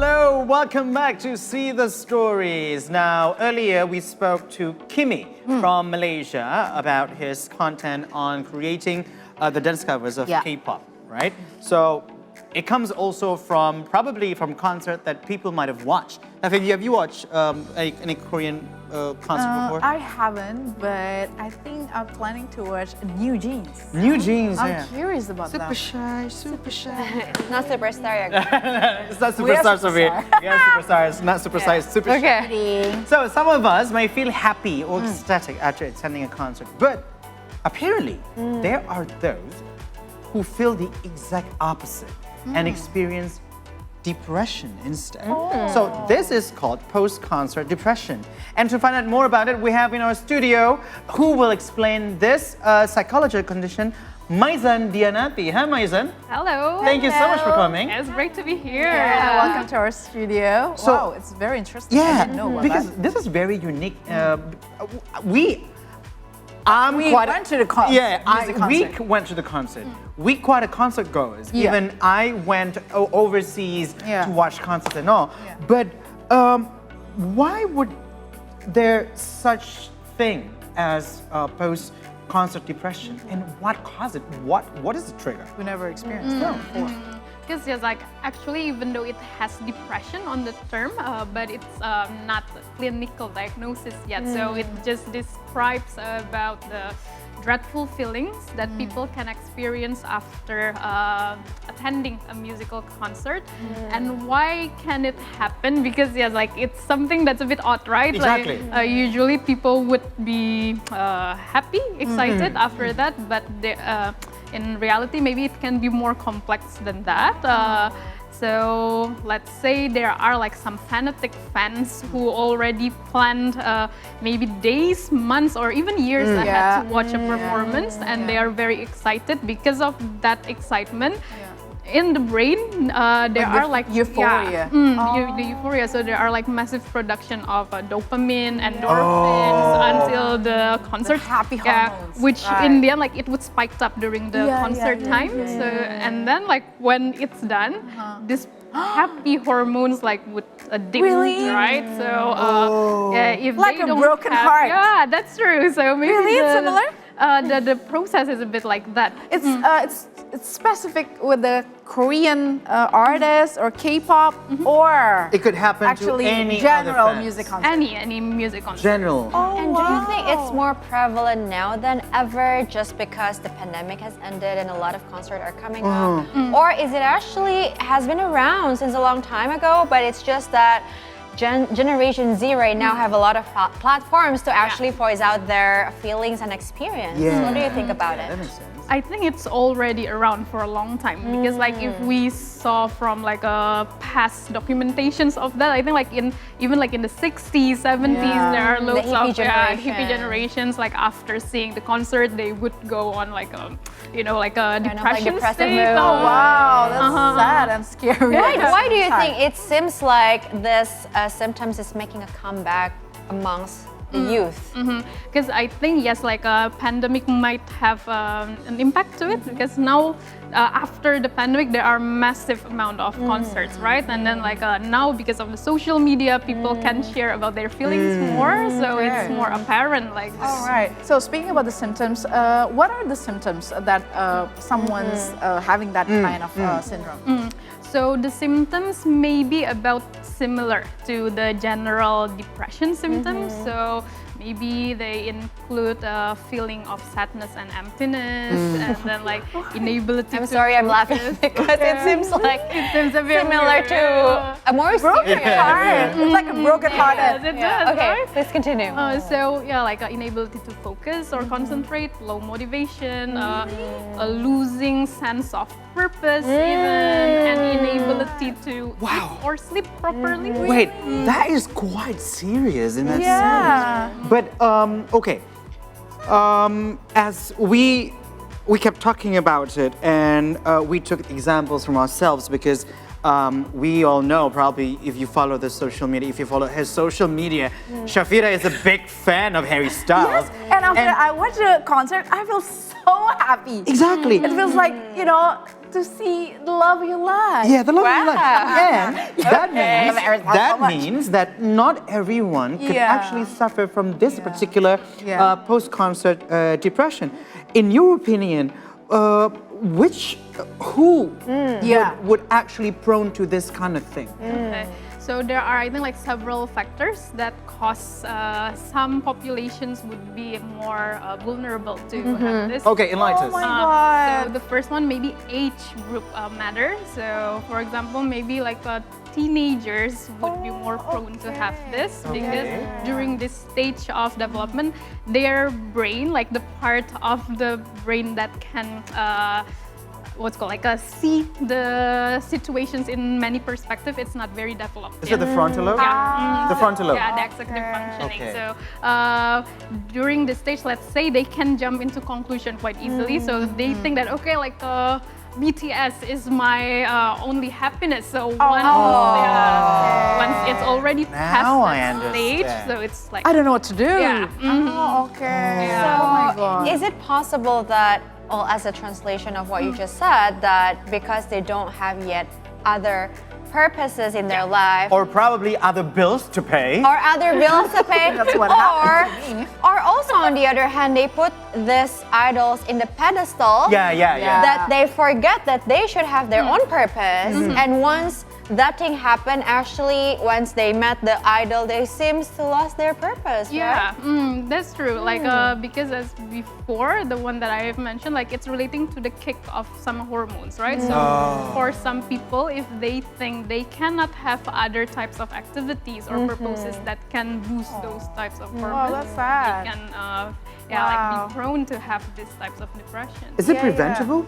Hello, welcome back to See the Stories. Now, earlier we spoke to Kimmy from Malaysia about his content on creating the dance covers of K-pop, right? So it comes also from probably from concert that people might have watched. Have you watched any Korean concert before? I haven't, but I think I'm planning to watch New Jeans. New Jeans, I'm curious about that. Super shy. Not superstar. Yeah. It's not superstars over here. We are superstars, not superstar, it's super shy. Okay. So some of us may feel happy or ecstatic after attending a concert, but apparently there are those who feel the exact opposite and experience depression instead. So this is called post-concert depression. And to find out more about it, we have in our studio who will explain this psychological condition, Maizan Dianati. Hi, Maizan. Hello. Thank you so much for coming. It's great to be here. Yeah, welcome to our studio. So- Wow, it's very interesting. I Yeah, didn't know about because that. this is very unique. We went to the music we concert. went to the concert. We quite a concert goers. Yeah. Even I went overseas Yeah. to watch concerts and all. Yeah. But why would there such thing as post-concert depression, and what caused it? What is the trigger? We never experienced that before. Because yes, like actually, even though it has depression on the term, but it's not a clinical diagnosis yet. So it just describes about the dreadful feelings that people can experience after attending a musical concert. And why can it happen? Because yes, like it's something that's a bit odd, right? Exactly. Like, usually people would be happy, excited after that, but in reality, maybe it can be more complex than that. So let's say there are like some fanatic fans who already planned maybe days, months, or even years ahead to watch a performance, and they are very excited. Because of that excitement, in the brain, there are like euphoria. The euphoria. So there are like massive production of dopamine, endorphins until the concert. happy hormones. Which in the end, like it would spike up during the concert time. yeah, So and then like when it's done, this happy hormones like would dip, Really? right? So if Like they a don't broken have, heart. Yeah, that's true. So maybe Really? It's similar? The process is a bit like that. It's specific with the Korean artists or K-pop, or It could happen actually to any general other fans. music concert. Any music concert. General. And do you think it's more prevalent now than ever just because the pandemic has ended and a lot of concerts are coming up? Or is it actually has been around since a long time ago, but it's just that Generation Z right now have a lot of platforms to actually voice out their feelings and experience. Yeah. What do you think about That it? makes sense. I think it's already around for a long time because like if we saw from like past documentations of that, I think like even in the 60s, 70s, there are loads hippie of generation. hippie generations. Like after seeing the concert, they would go on like a like depression depressive state. mood. Oh wow, that's sad and scary. Why do you think it seems like this symptoms is making a comeback amongst the youth? Because I think yes, like a pandemic might have an impact to it because now after the pandemic there are massive amount of concerts, right? And then like now because of the social media, people can share about their feelings more, so it's more apparent. Like this. All right. So speaking about the symptoms, what are the symptoms that someone's having that kind of syndrome? So the symptoms may be about similar to the general depression symptoms. So maybe they include a feeling of sadness and emptiness, and then like inability. I'm sorry, I'm laughing because it seems like It seems a bit similar weird. to a more Broken serious. heart. It's like a broken heart. Yes, it does, Okay, right? please continue. So yeah, like inability to focus or concentrate, low motivation, a losing sense of purpose, even, and inability to eat or sleep properly. Wait, that is quite serious in that Yeah. sense. But okay, as we kept talking about it, and we took examples from ourselves because we all know probably if you follow the social media, if you follow his social media, Shafira is a big fan of Harry Styles. Yes, and after I watched the concert, I feel so happy. Exactly. It feels like, to see the love you like. Yeah, the love of your life. Wow. And that man that means that not everyone can actually suffer from this particular post-concert depression. In your opinion, who would actually prone to this kind of thing? Okay. So there are, I think, like several factors that cause some populations would be more vulnerable to have this. Okay, enlighten us. Oh my God. So the first one, maybe age group matters. So for example, maybe like teenagers would be more prone to have this because during this stage of development, their brain, like the part of the brain that can what's called like see the situations in many perspectives, it's not very developed. Is it the frontal lobe? Yeah. The frontal lobe. Yeah, the executive functioning. Okay. So during this stage, let's say they can jump into conclusion quite easily. So they think that, okay, like BTS is my only happiness. So once it's already past that stage, so it's like I don't know what to do. Yeah. Oh, okay. So, Oh my God. is it possible that, well, as a translation of what you just said, that because they don't have yet other purposes in their life, Or probably other bills to pay. or other bills to pay, That's what happened to me. or also on the other hand, they put these idols in the pedestal Yeah. that they forget that they should have their own purpose. And once that thing happened, actually, once they met the idol, they seems to lost their purpose, Yeah, right? that's true. Like because as before, the one that I have mentioned, like it's relating to the kick of some hormones, right? So for some people, if they think they cannot have other types of activities or purposes that can boost those types of hormones, that's sad. they can like be prone to have these types of depression. Is it preventable?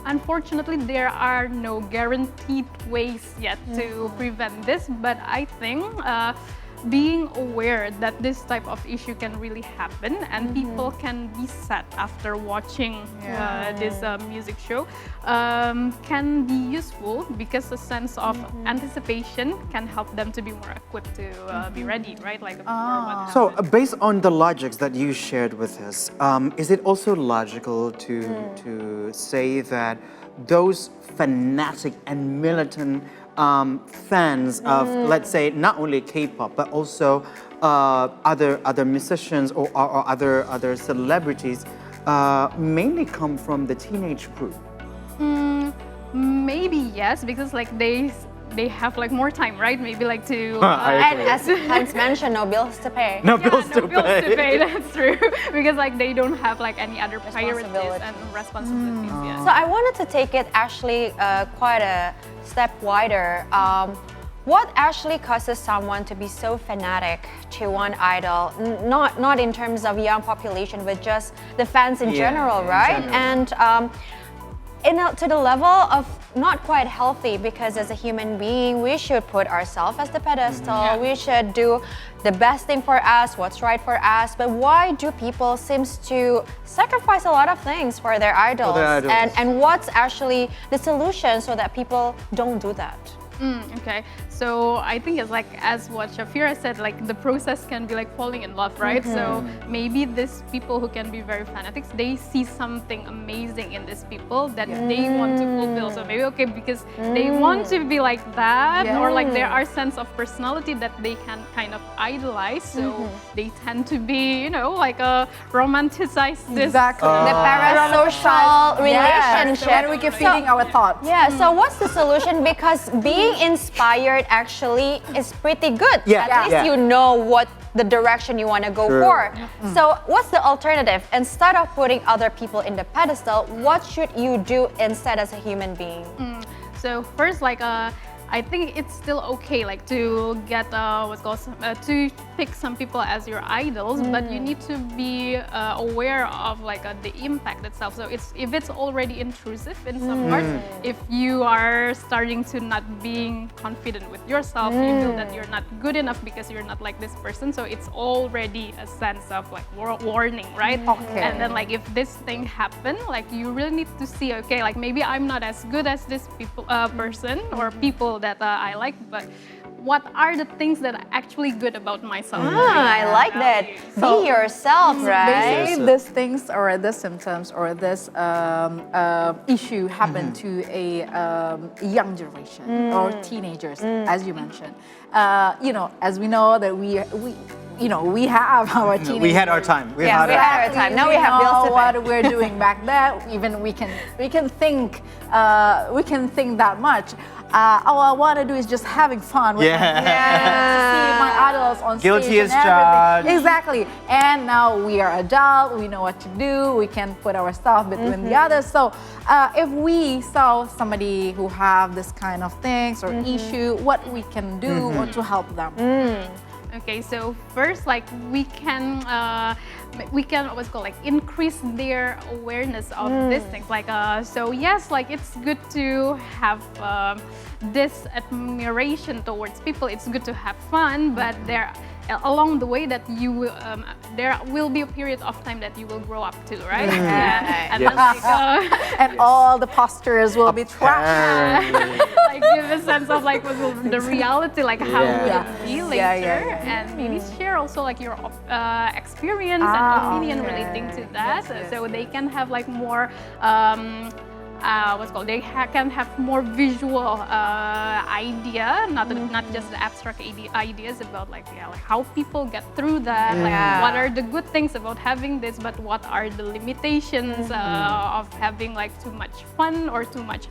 Unfortunately, there are no guaranteed ways yet to prevent this, but I think being aware that this type of issue can really happen and people can be sad after watching this music show can be useful because a sense of anticipation can help them to be more equipped to be ready, right? Like before what So, happened. based on the logics that you shared with us, is it also logical to say that those fanatic and militant fans of, let's say, not only K-pop but also other musicians or other celebrities mainly come from the teenage group? Maybe yes, because like they have like more time, right? Maybe like to And as Hans mentioned, no bills to pay. No bills to bills pay. to pay. That's true, because like they don't have like any other priorities Responsibilities. and responsibilities. So I wanted to take it actually quite a step wider. What actually causes someone to be so fanatic to one idol? Not in terms of young population, but just the fans in general, right? And to the level of not quite healthy, because as a human being, we should put ourselves as the pedestal. We should do the best thing for us, what's right for us. But why do people seems to sacrifice a lot of things for their idols? And what's actually the solution so that people don't do that? Okay, so I think it's like as what Shafira said, like the process can be like falling in love, right? So maybe these people who can be very fanatics, they see something amazing in these people that they want to fulfill. So maybe because they want to be like that, or like there are sense of personality that they can kind of idolize. So they tend to be, like romanticize this. Exactly. The parasocial relationship. And we keep feeding our thoughts. Yeah, so what's the solution? Because being inspired actually is pretty good. At least you know what the direction you want to go for. So what's the alternative? Instead of putting other people in the pedestal, what should you do instead as a human being? So first, like I think it's still okay, like to get to pick some people as your idols, but you need to be aware of like the impact itself. So if it's already intrusive in some parts, if you are starting to not being confident with yourself, you feel that you're not good enough because you're not like this person. So it's already a sense of like warning, right? Okay. And then like if this thing happen, like you really need to see, okay, like maybe I'm not as good as this person or people that I like, but what are the things that are actually good about myself. I like that. Be yourself, right? Basically, these things or the symptoms or this issue happen to a young generation or teenagers, as you mentioned. As we know that we have our teenagers. We had our time. We Yeah, we had our time. Now we have bills to pay. what we're doing back then. Even we can think that much. All I want to do is just having fun with my friends, see my idols on Guilty stage as and everything. charged. Exactly. And now we are adult. We know what to do. We can put our stuff between the others. So if we saw somebody who have this kind of things or issue, what we can do or to help them. Okay, so first, like we can always go like increase their awareness of these things. Like so yes, like it's good to have this admiration towards people. It's good to have fun, but along the way that you will, there will be a period of time that you will grow up too, right? And Yes. like, And all the postures will be trashed. like give a sense of like the reality, like how would it be later, and maybe share also like your experience and opinion relating to that, so they can have like more can have more visual idea, not just the abstract ideas about like how people get through that, like what are the good things about having this, but what are the limitations of having like too much fun or too much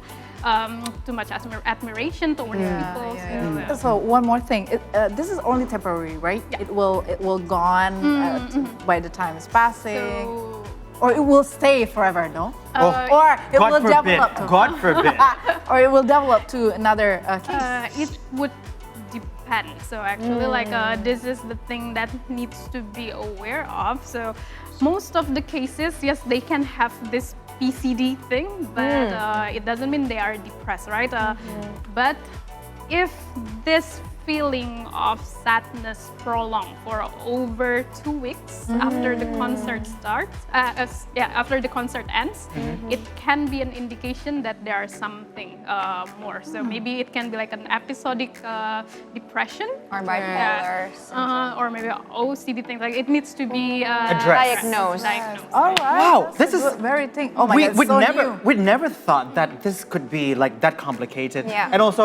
admiration towards people. So one more thing, this is only temporary, right? Yeah. It will gone by the time is passing. So, Or it will stay forever, no? Oh, Or it God will forbid. develop to God forbid. or it will develop to another case. it would depend. So actually, like this is the thing that needs to be aware of. So most of the cases, yes, they can have this PCD thing, but it doesn't mean they are depressed, right? But if this feeling of sadness prolonged for over 2 weeks after the concert starts, after the concert ends, it can be an indication that there are something more. So maybe it can be like an episodic depression Or bipolar. or maybe OCD things. Like it needs to be Addressed. Diagnosed. All right. Wow, that's this a is- good- very thing. Oh my God, We'd so never, new. we'd never thought that this could be like that complicated. Yeah. And also,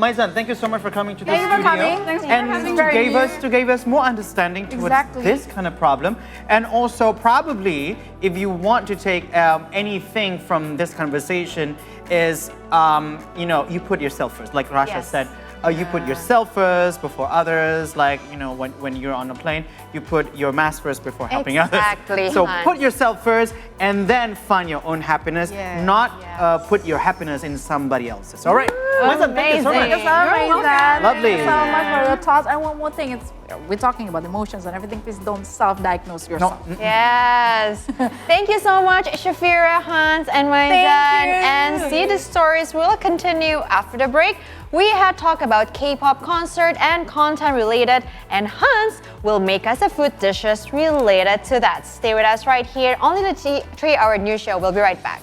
Maizan, thank you so much for coming to the Thank you for studio. coming. Thanks for and having me. to give us more understanding towards Exactly. this kind of problem. And also, probably, if you want to take anything from this conversation, is you put yourself first, like Rasha Yes. said. You put yourself first before others, like, when you're on a plane, you put your mask first before helping Exactly, others. So Hans. put yourself first and then find your own happiness, Yes. not put your happiness in somebody else's. All right. Maizan, thank you so much. Amazing. Lovely. Thank you so much for the thoughts. And one more thing, we're talking about emotions and everything. Please don't self-diagnose yourself. Yes. Thank you so much, Shafira, Hans, and Maizan. you. And see, the stories will continue after the break. We had talked about K-pop concert and content related, and Hans will make us a food dishes related to that. Stay with us right here. Only the 3-hour news show. We'll be right back.